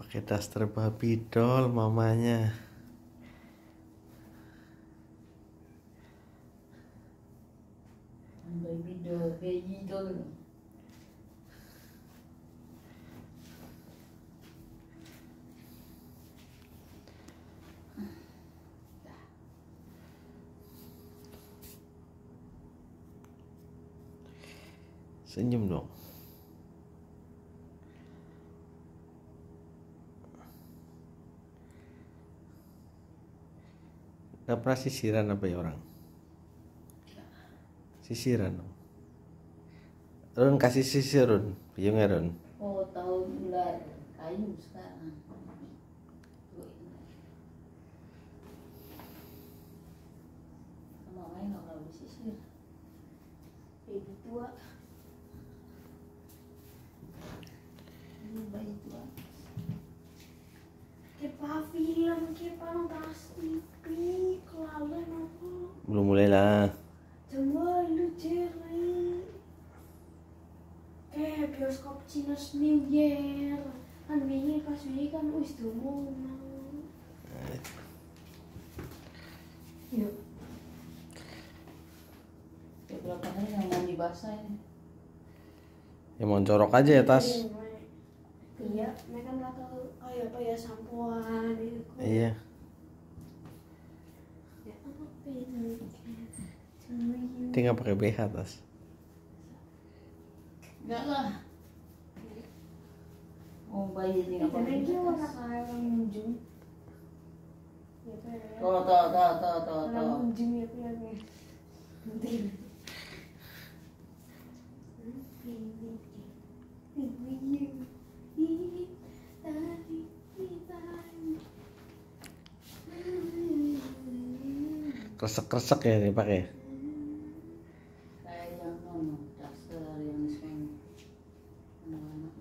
Pakai daster babi doll mamanya. Baby doll. Senyum dong. Gak pernah sisiran apa ya orang? Sisiran dong. Run kasih sisir Run, biungnya Run. Oh, tahu ular kayu sekarang. Sama main nggak kalau sisir. Baby tua. Ini bayi tua. Kayak film, kayak fantasi, kelalen apa? Belum mulai lah. Coba lu cari. Bioskop Chinese New Year. Kan biasanya pas ini kan wis domo. Yuk. Ya berapa hari yang mandi basah ini? Ya mau corok aja ya tas. Iya, mereka mereka kayak apa ya sampoan gitu. Iya. Ya apa itu? Dia nggak pakai BH tas. Enggak lah. Oh bayi ini nggak pakai Itu warna tas. kayak orang munjung. Tuh. Orang munjung ya punya. Kresek-kresek ya dipakai. Kayak yang nono dasar yang sekarang anak-anak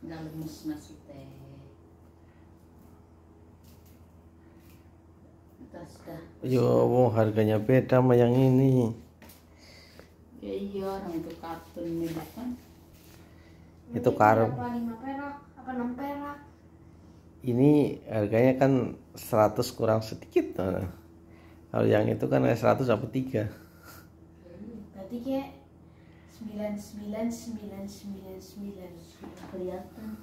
nggak lemes masih teh. Tas dah. Yo, wow, harganya beda sama yang ini. Ya iya orang itu kartun ini kan. Itu karung. Apa 5 perak? Apa 6 perak? Ini harganya kan 100 kurang sedikit. Nah. Kalau yang itu kan 100 apa 3. Berarti kayak 999999 Kelihatan.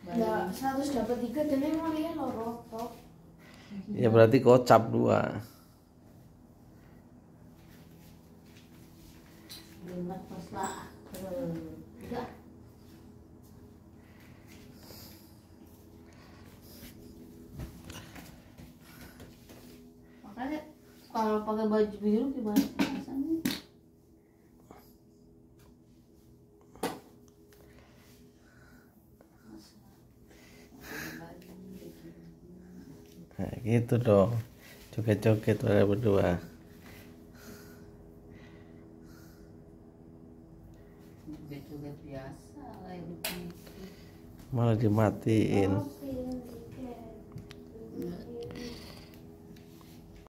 Enggak, 100 dapat 3 dan emang dia lorok tok. Ya berarti gocap 2. Limat pas lah. Udah. Makanya kalau pakai baju biru gimana rasanya? Nah, gitu dong. Joget-joget pada berdua. Joget-joget biasa kayak begitu. Malah dimatiin. Oke, oke. Nggak